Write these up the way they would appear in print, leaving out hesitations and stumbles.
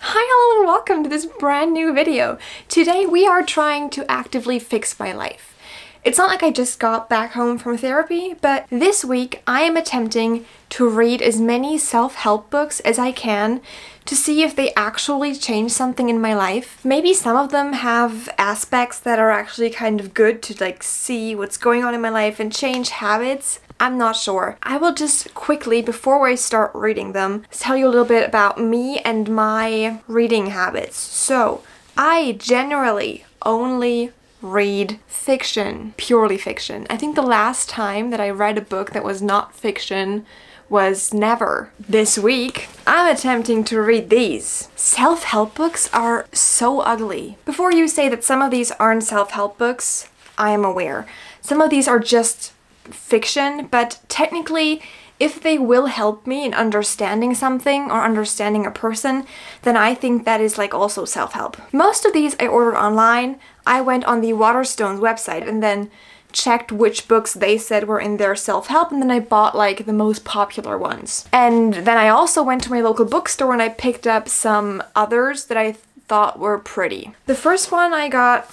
Hi, hello, and welcome to this brand new video. Today we are trying to actively fix my life. It's not like I just got back home from therapy, but this week I am attempting to read as many self-help books as I can to see if they actually change something in my life. Maybe some of them have aspects that are actually kind of good to see what's going on in my life and change habits. I'm not sure. I will just quickly, before I start reading them, tell you a little bit about me and my reading habits. So, I generally only read fiction, purely fiction. I think the last time that I read a book that was not fiction was never. This week, I'm attempting to read these. Self-help books are so ugly. Before you say that some of these aren't self-help books, I am aware. Some of these are just fiction, but technically, if they will help me in understanding something or understanding a person, then I think that is also self-help. Most of these I ordered online. I went on the Waterstones website and then checked which books they said were in their self-help, and then I bought the most popular ones. And then I also went to my local bookstore and I picked up some others that I thought were pretty. The first one I got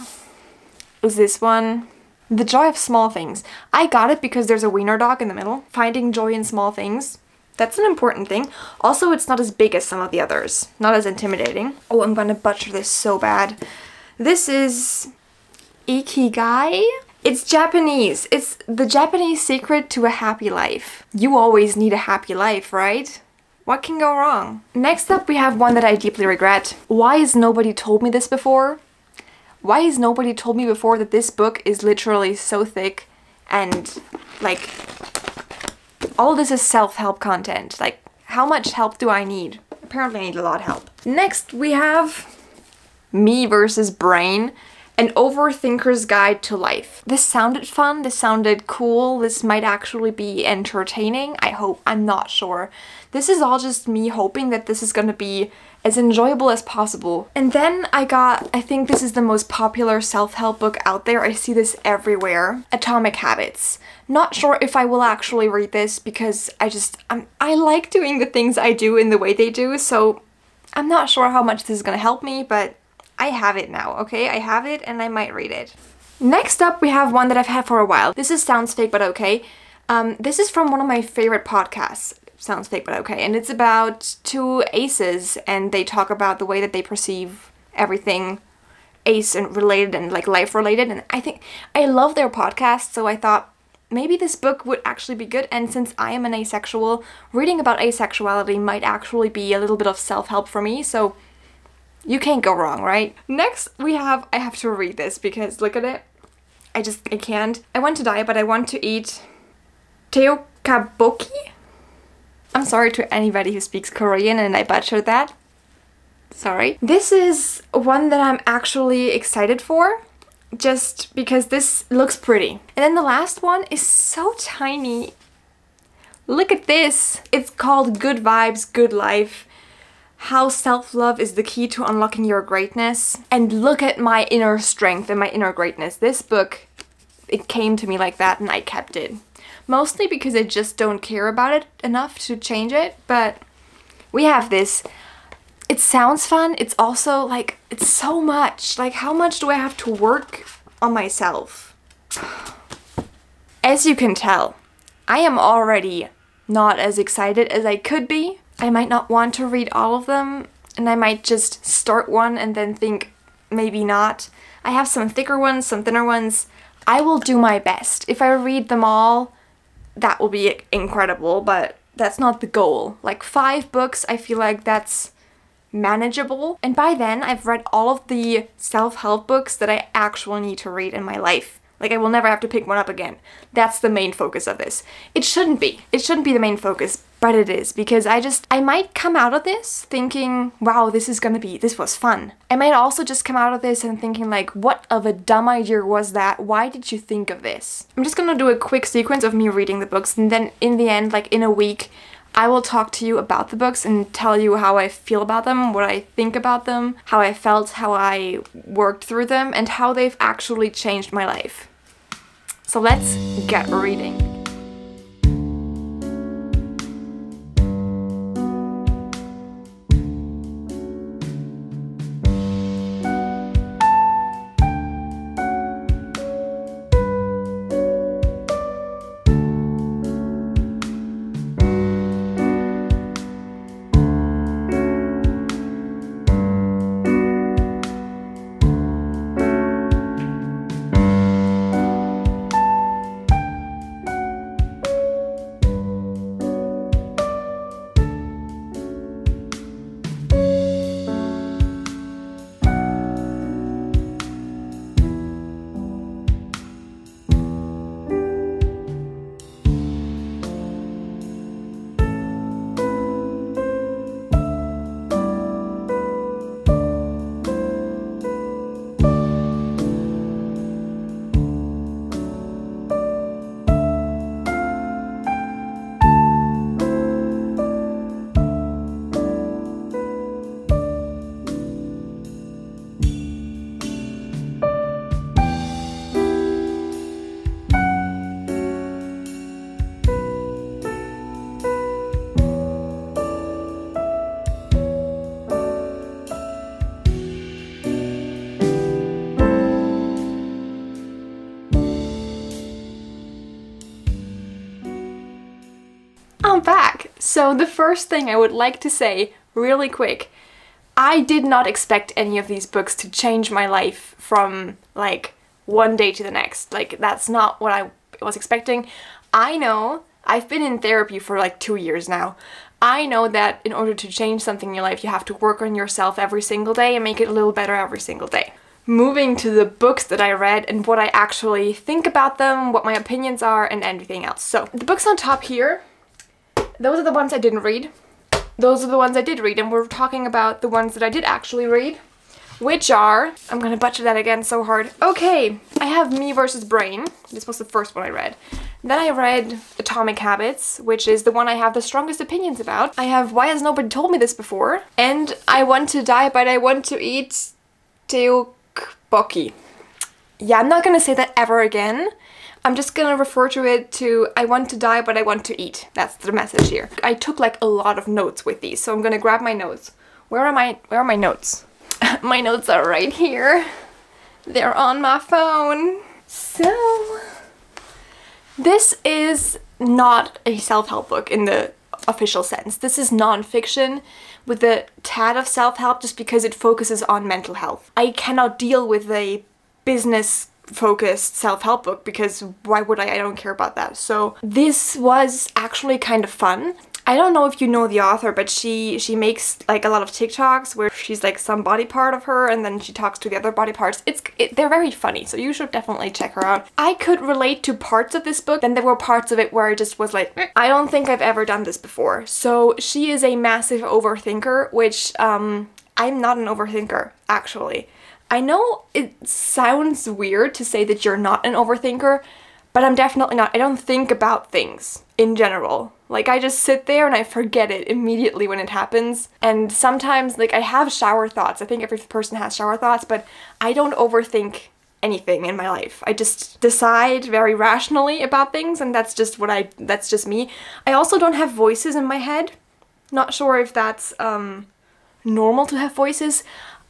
was this one. The Joy of Small Things. I got it because there's a wiener dog in the middle. Finding joy in small things. That's an important thing. Also, it's not as big as some of the others. Not as intimidating. Oh, I'm gonna butcher this so bad. This is Ikigai? It's Japanese. It's the Japanese secret to a happy life. You always need a happy life, right? What can go wrong? Next up, we have one that I deeply regret. Why has nobody told me this before? Why has nobody told me before that this book is literally so thick and all this is self-help content? How much help do I need? Apparently I need a lot of help. Next we have Me versus Brain, an overthinker's guide to life. This sounded fun, this sounded cool, this might actually be entertaining. I hope, I'm not sure. This is all just me hoping that this is gonna be as enjoyable as possible. And then I think this is the most popular self-help book out there. I see this everywhere. Atomic Habits. Not sure if I will actually read this because I like doing the things I do in the way they do, so I'm not sure how much this is gonna help me, but I have it now, okay? I have it and I might read it. Next up, we have one that I've had for a while. This is Sounds Fake But Okay. This is from one of my favorite podcasts. Sounds fake but okay, and it's about two aces and they talk about the way that they perceive everything ace and related and life related, and I love their podcast, so I thought maybe this book would actually be good, and since I am an asexual, reading about asexuality might actually be a little bit of self-help for me, so you can't go wrong, right? Next I have to read this because look at it. I can't. I want to diet, but I want to eat teokaboki? I'm sorry to anybody who speaks Korean and I butchered that. Sorry. This is one that I'm actually excited for, just because this looks pretty. And then the last one is so tiny. Look at this. It's called Good Vibes, Good Life. How self-love is the key to unlocking your greatness. And look at my inner strength and my inner greatness. This book, it came to me like that and I kept it. Mostly because I just don't care about it enough to change it, but we have this. It sounds fun, it's also it's so much. How much do I have to work on myself? As you can tell, I am already not as excited as I could be. I might not want to read all of them, and I might just start one and then think maybe not. I have some thicker ones, some thinner ones. I will do my best. If I read them all, that will be incredible, but that's not the goal. 5 books, I feel like that's manageable. And by then, I've read all of the self-help books that I actually need to read in my life. I will never have to pick one up again. That's the main focus of this. It shouldn't be. It shouldn't be the main focus, but it is, because I might come out of this thinking, wow, this was fun. I might also just come out of this and thinking what of a dumb idea was that? Why did you think of this? I'm just gonna do a quick sequence of me reading the books, and then in the end, in a week, I will talk to you about the books and tell you how I feel about them, what I think about them, how I felt, how I worked through them, and how they've actually changed my life. So let's get reading. So the first thing I would like to say really quick, I did not expect any of these books to change my life from like one day to the next. Like that's not what I was expecting. I know I've been in therapy for like 2 years now. I know that in order to change something in your life, you have to work on yourself every single day and make it a little better every single day. Moving to the books that I read and what I actually think about them, what my opinions are, and everything else. So the books on top here, those are the ones I didn't read. Those are the ones I did read, and we're talking about the ones that I did actually read, which are, I'm gonna butcher that again so hard. Okay, I have Me vs. Brain. This was the first one I read. Then I read Atomic Habits, which is the one I have the strongest opinions about. I have Why Has Nobody Told Me This Before? And I Want to Die But I Want to Eat Teokbokki. Yeah, I'm not gonna say that ever again. I'm just gonna refer to it to I want to die but I want to eat. That's the message here. I took like a lot of notes with these, so I'm gonna grab my notes. Where are my notes? My notes are right here. They're on my phone. So this is not a self-help book in the official sense. This is non-fiction with a tad of self-help just because it focuses on mental health. I cannot deal with a business focused self-help book because why would I don't care about that. So this was actually kind of fun. I don't know if you know the author, but she makes like a lot of TikToks where she's like some body part of her and then she talks to the other body parts. They're very funny, so you should definitely check her out. I could relate to parts of this book, then there were parts of it where I just was like, I don't think I've ever done this before. So she is a massive overthinker, which I'm not an overthinker, actually. I know it sounds weird to say that you're not an overthinker, but I'm definitely not. I don't think about things in general. Like I just sit there and I forget it immediately when it happens. And sometimes like I have shower thoughts. I think every person has shower thoughts, but I don't overthink anything in my life. I just decide very rationally about things, and that's just me. I also don't have voices in my head. Not sure if that's normal to have voices.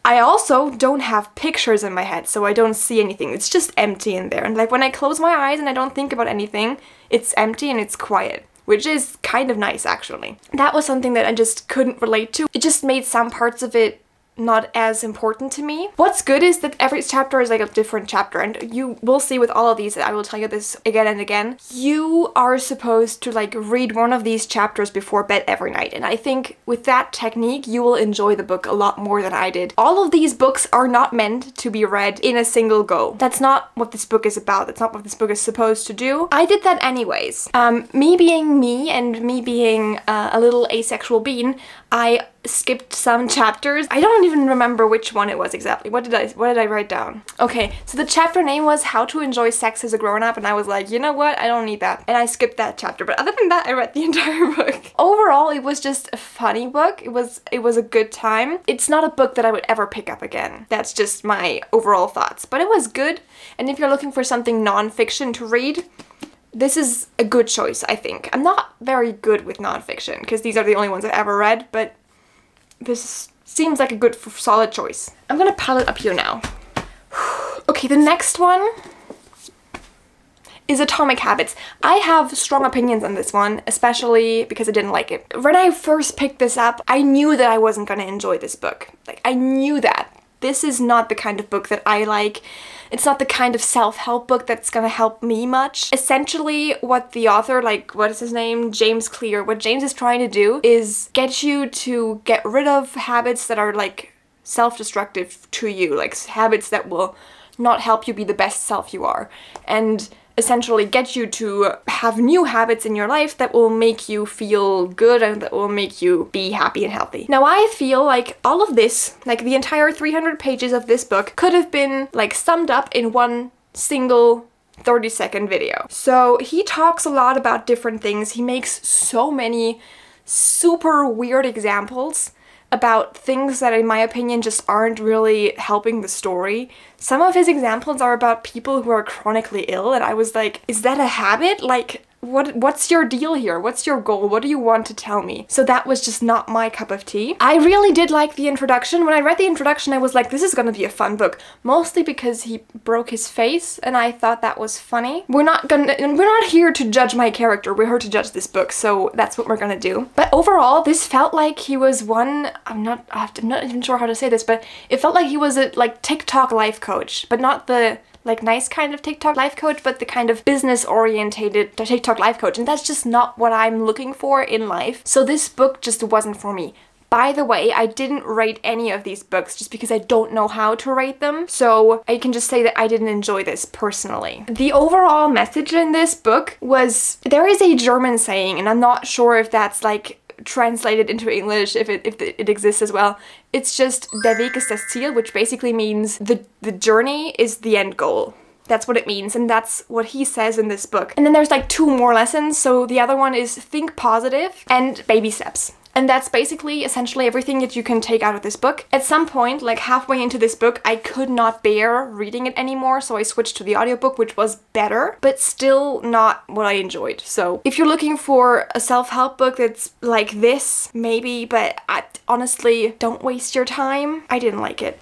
I also don't have pictures in my head, so I don't see anything. It's just empty in there. And like when I close my eyes and I don't think about anything, it's empty and it's quiet, which is kind of nice actually. That was something that I just couldn't relate to. It just made some parts of it not as important to me. What's good is that every chapter is like a different chapter, and you will see with all of these, I will tell you this again and again, you are supposed to like read one of these chapters before bed every night, and I think with that technique you will enjoy the book a lot more than I did. All of these books are not meant to be read in a single go. That's not what this book is about. That's not what this book is supposed to do. I did that anyways. Me being me and me being a little asexual being, I skipped some chapters. I don't even remember which one it was exactly. What did I write down? Okay, so the chapter name was How to Enjoy Sex as a Grown-Up, and I was like, you know what? I don't need that. And I skipped that chapter. But other than that, I read the entire book. Overall, it was just a funny book. It was a good time. It's not a book that I would ever pick up again. That's just my overall thoughts. But it was good. And if you're looking for something non-fiction to read, this is a good choice, I think. I'm not very good with non-fiction because these are the only ones I've ever read, but this seems like a good, solid choice. I'm gonna pile it up here now. Okay, the next one is Atomic Habits. I have strong opinions on this one, especially because I didn't like it. When I first picked this up, I knew that I wasn't gonna enjoy this book. Like, I knew that. This is not the kind of book that I like. It's not the kind of self-help book that's gonna help me much. Essentially, what the author, like, what is his name? James Clear. What James is trying to do is get you to get rid of habits that are, like, self-destructive to you. Like, habits that will not help you be the best self you are. And essentially get you to have new habits in your life that will make you feel good and that will make you be happy and healthy. Now I feel like all of this, like the entire 300 pages of this book, could have been like summed up in one single 30-second video. So he talks a lot about different things. He makes so many super weird examples about things that in my opinion just aren't really helping the story. Some of his examples are about people who are chronically ill, and I was like, is that a habit? Like, what's your deal here? What's your goal? What do you want to tell me? So that was just not my cup of tea. I really did like the introduction. When I read the introduction, I was like, this is gonna be a fun book, mostly because he broke his face, and I thought that was funny. We're not here to judge my character. We're here to judge this book, so that's what we're gonna do. But overall, this felt like he was one. I'm not even sure how to say this, but it felt like he was a like TikTok life coach, but not the like nice kind of TikTok life coach, but the kind of business orientated TikTok life coach. And that's just not what I'm looking for in life. So this book just wasn't for me. By the way, I didn't rate any of these books just because I don't know how to rate them. So I can just say that I didn't enjoy this personally. The overall message in this book was, there is a German saying, and I'm not sure if that's like translated into English, if it exists as well. It's just der Weg ist das Ziel, which basically means the journey is the end goal. That's what it means, and that's what he says in this book. And then there's like 2 more lessons. So the other one is think positive and baby steps. And that's basically essentially everything that you can take out of this book. At some point, like halfway into this book, I could not bear reading it anymore, so I switched to the audiobook, which was better, but still not what I enjoyed. So if you're looking for a self-help book that's like this, maybe, but honestly, don't waste your time. I didn't like it.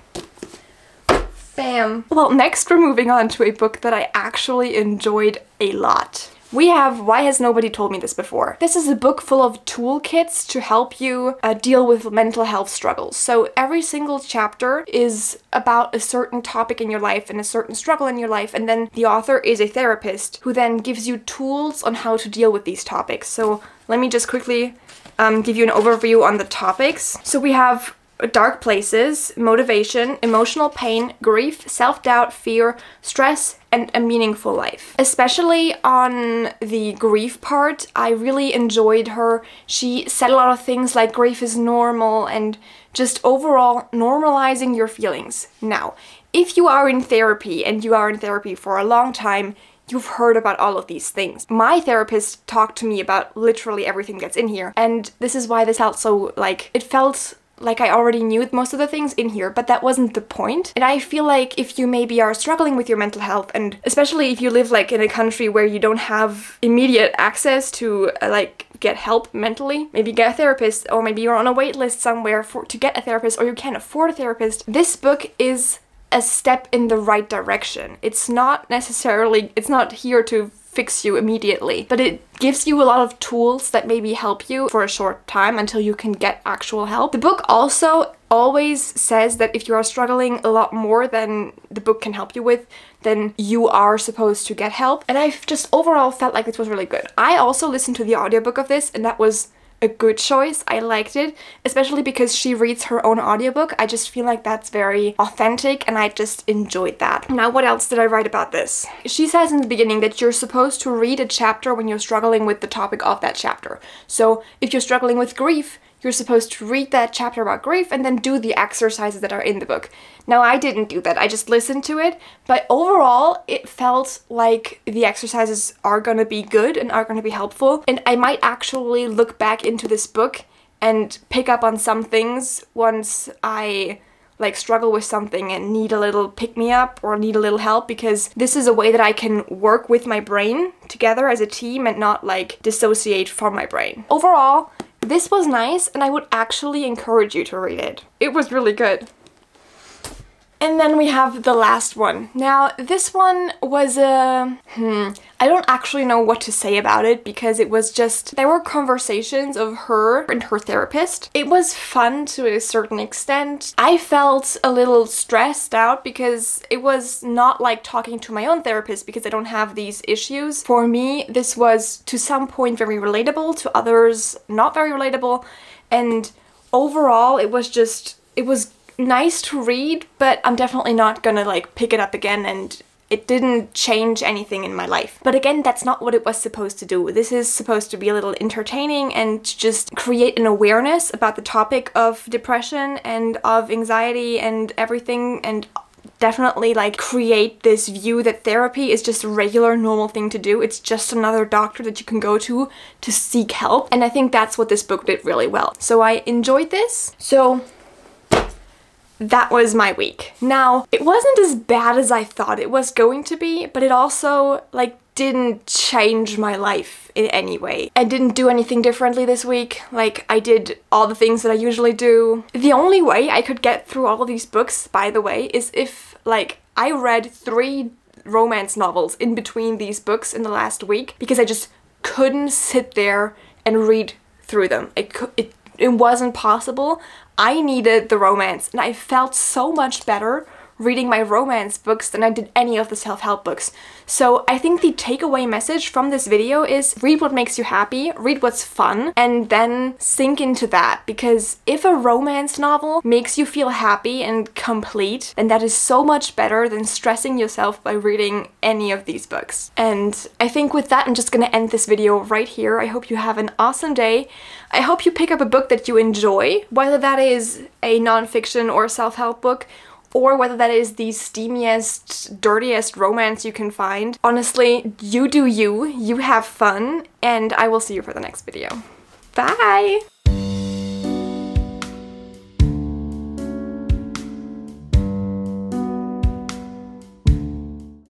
Bam. Well, next we're moving on to a book that I actually enjoyed a lot. We have Why Has Nobody Told Me This Before? This is a book full of toolkits to help you deal with mental health struggles. So every single chapter is about a certain topic in your life and a certain struggle in your life, and then the author is a therapist who then gives you tools on how to deal with these topics. So let me just quickly give you an overview on the topics. So we have dark places, motivation, emotional pain, grief, self-doubt, fear, stress, and a meaningful life. Especially on the grief part, I really enjoyed her. She said a lot of things like grief is normal and just overall normalizing your feelings. Now, if you are in therapy and you are in therapy for a long time, you've heard about all of these things. My therapist talked to me about literally everything that's in here, and this is why this felt so like, it felt like I already knew most of the things in here, but that wasn't the point. And I feel like if you maybe are struggling with your mental health, and especially if you live like in a country where you don't have immediate access to like get help mentally, maybe get a therapist, or maybe you're on a wait list somewhere to get a therapist, or you can't afford a therapist, this book is a step in the right direction. It's not necessarily, it's not here to fix you immediately, but it gives you a lot of tools that maybe help you for a short time until you can get actual help. The book also always says that if you are struggling a lot more than the book can help you with, then you are supposed to get help. And I've just overall felt like this was really good. I also listened to the audiobook of this, and that was a good choice. I liked it, especially because she reads her own audiobook. I just feel like that's very authentic, and I just enjoyed that. Now, what else did I write about this? She says in the beginning that you're supposed to read a chapter when you're struggling with the topic of that chapter. So if you're struggling with grief, you're supposed to read that chapter about grief and then do the exercises that are in the book. Now, I didn't do that. I just listened to it, but overall, it felt like the exercises are gonna be good and are gonna be helpful, and I might actually look back into this book and pick up on some things once I like struggle with something and need a little pick-me-up or need a little help, because this is a way that I can work with my brain together as a team and not like dissociate from my brain. Overall, this was nice, and I would actually encourage you to read it. It was really good. And then we have the last one. Now, this one was I don't actually know what to say about it, because it was just, there were conversations of her and her therapist. It was fun to a certain extent. I felt a little stressed out because it was not like talking to my own therapist, because I don't have these issues. For me, this was to some point very relatable, to others not very relatable, and overall it was nice to read, but I'm definitely not gonna like pick it up again, and it didn't change anything in my life. But again, that's not what it was supposed to do. This is supposed to be a little entertaining and to just create an awareness about the topic of depression and of anxiety and everything, and definitely like create this view that therapy is just a regular normal thing to do. It's just another doctor that you can go to seek help, and I think that's what this book did really well. So I enjoyed this. So that was my week. Now, it wasn't as bad as I thought it was going to be, but it also, like, didn't change my life in any way. I didn't do anything differently this week. Like, I did all the things that I usually do. The only way I could get through all of these books, by the way, is if, like, I read 3 romance novels in between these books in the last week, because I just couldn't sit there and read through them. It wasn't possible. I needed the romance, and I felt so much better reading my romance books than I did any of the self-help books. So I think the takeaway message from this video is read what makes you happy, read what's fun, and then sink into that. Because if a romance novel makes you feel happy and complete, then that is so much better than stressing yourself by reading any of these books. And I think with that, I'm just gonna end this video right here. I hope you have an awesome day. I hope you pick up a book that you enjoy, whether that is a non-fiction or self-help book, or whether that is the steamiest, dirtiest romance you can find. Honestly, you do you have fun, and I will see you for the next video. Bye!